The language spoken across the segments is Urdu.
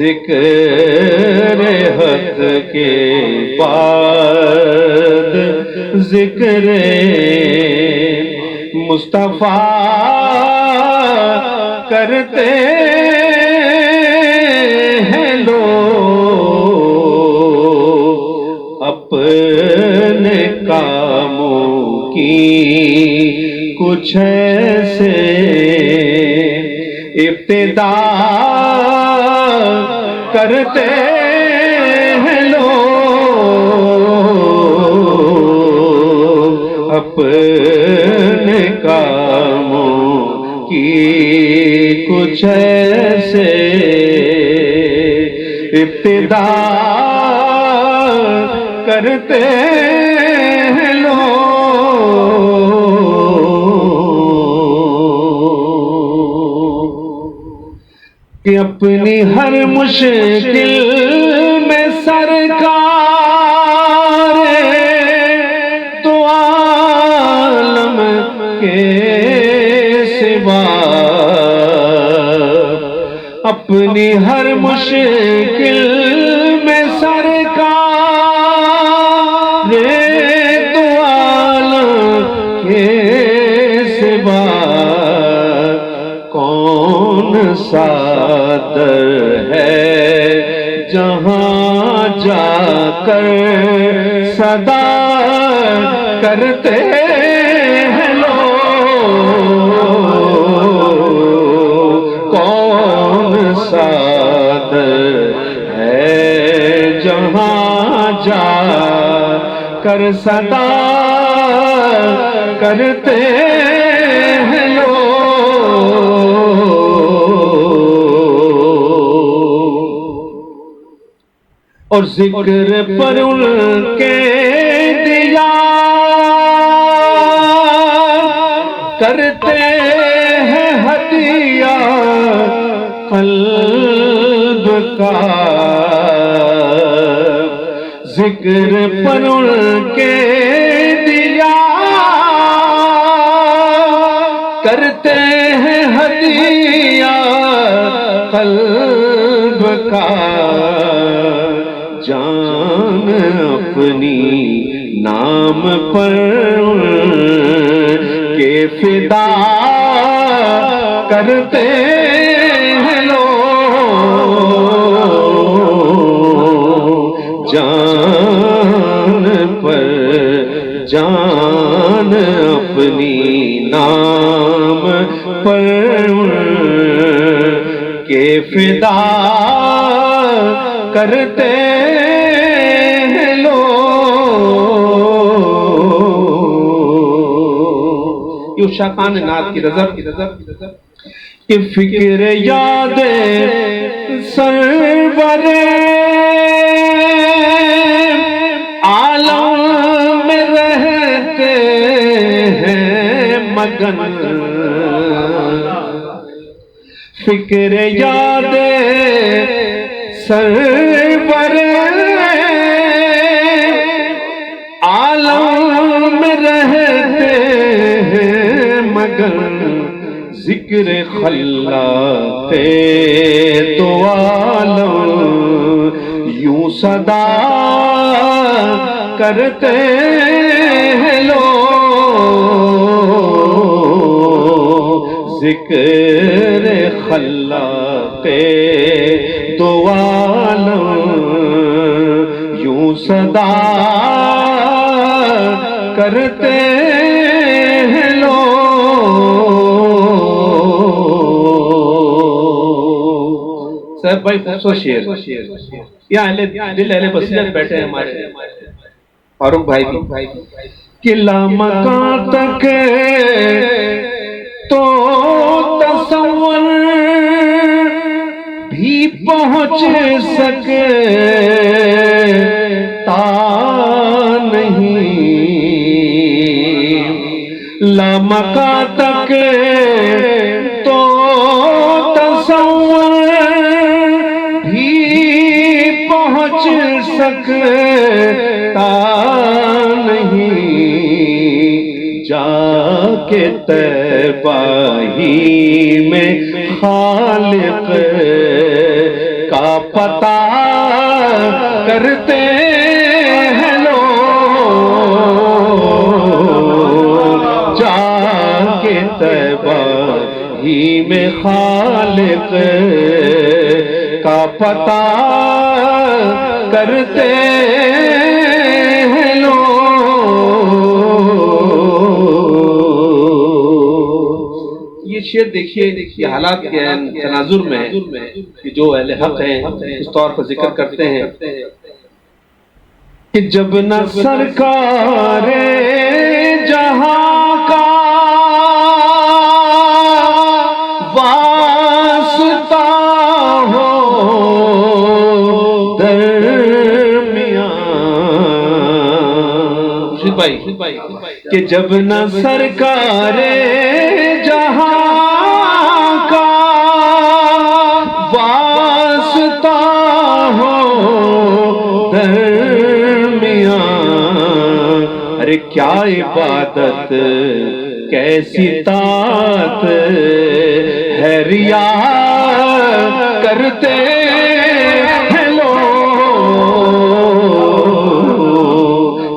ذکر حق کے بعد ذکر مصطفیٰ کرتے ہیں لوگ اپنے کاموں کی کچھ ایسے ابتدا کرتے ہیں لوگ اپنے کاموں کی کچھ ایسے ابتدا کرتے ہیں لوگ کہ اپنی ہر مشکل میں سرکار تو عالم کے سوا اپنی ہر مشکل میں سرکار تو عالم کے سوا کون سا ہے جہاں جا کر صدا کرتے ہیں لوگ کون سا ہے جہاں جا کر صدا کرتے ہیں لوگ اور ذکر پر ان کے دیا کرتے ہیں ہدیہ قلب کا ذکر پر ان کے دیا کرتے ہیں ہدیہ قلب کا جان اپنی نام پر کے فدا کرتے ہیں لوگ جان پر جان اپنی نام پر کے فدا کرتے ہیں لوگ یہ شاقان نعت کی رضب کہ فکر یاد سرور عالم میں رہتے ہیں مگن فکر یاد سرور عالم میں رہتے ہیں مگر ذکر خلاق تو عالم یوں صدا کرتے ہیں لوگ ذکر خلاق تو عالم یوں صدا کرتے ہیں لوگ صاحب بھائی خوبصورت شعر یہاں دل اہل بصیرت بیٹھے ہیں ہمارے فاروق بھائی کہ لامکان تک تو تصور بھی پہنچ سکتا نہیں لامکان تک تو تصور بھی پہنچ سکتا نہیں جا کے تباہی میں خالق کا پتہ کرتے ہیں لوگ، جا کے طیبہ ہی میں خالق کا پتہ کرتے ہیں لوگ۔ یہ شعر دیکھیے یہ حالات کے تناظر میں کہ جو اہل حق ہیں اس طور پر ذکر کرتے ہیں کہ جب نہ سرکار جہاں کا واسطہ ہو درمیان، کہ جب نہ سرکار جہاں کا واسطہ ہو درمیان، ارے کیا عبادت کیسی طاعت ہے، ریا کرتے ہیں لوگ،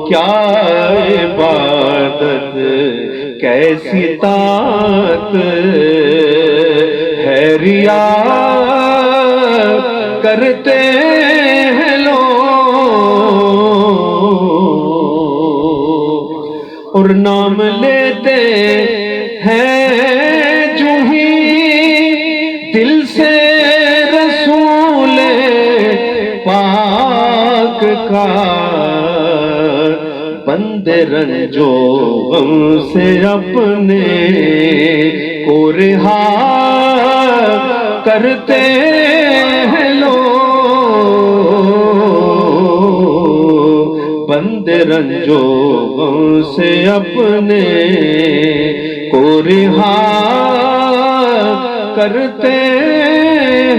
کیا عبادت کیسی طاعت ہے، ریا کرتے ہیں لوگ، اور نام لیتے ہیں جو ہی دل سے رسول پاک کا، بندے رنجو غم سے اپنے کو رہا کرتے ہیں لوگ، بندے رنجو غم سے اپنے کو رہا کرتے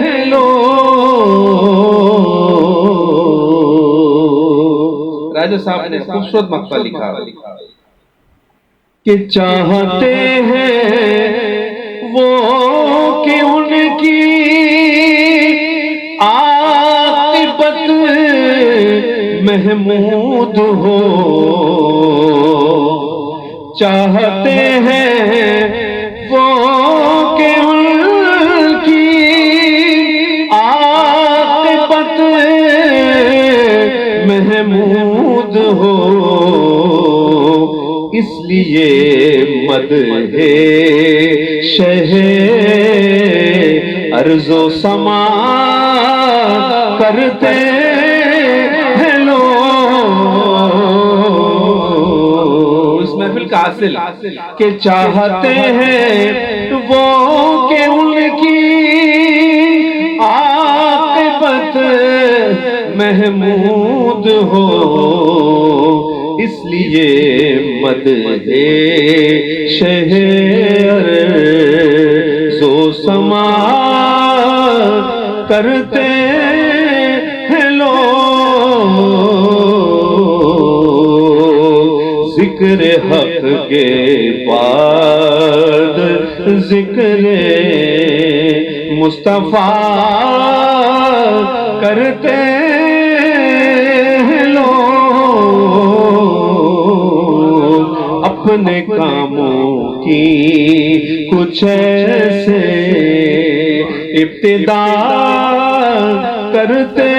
ہیں لوگ۔ راجہ صاحب نے خوبصورت مقطع لکھا کہ چاہتے ہیں وہ کہ ان کی عاقبت محمود ہو، چاہتے ہیں وہ کہ ان کی عاقبت محمود ہو، اس لیے مدح شہ ارض و سما کرتے ہیں لوگ۔ اس محفل کا حاصل کہ چاہتے ہیں وہ کہ ان کی عاقبت محمود ہو، اس لیے مدح شہ ارض و سما کرتے ہیں لوگ۔ ذکر حق کے بعد ذکر مصطفیٰ کرتے ہیں لوگ، اپنے کاموں کی کچھ ایسے ابتدا کرتے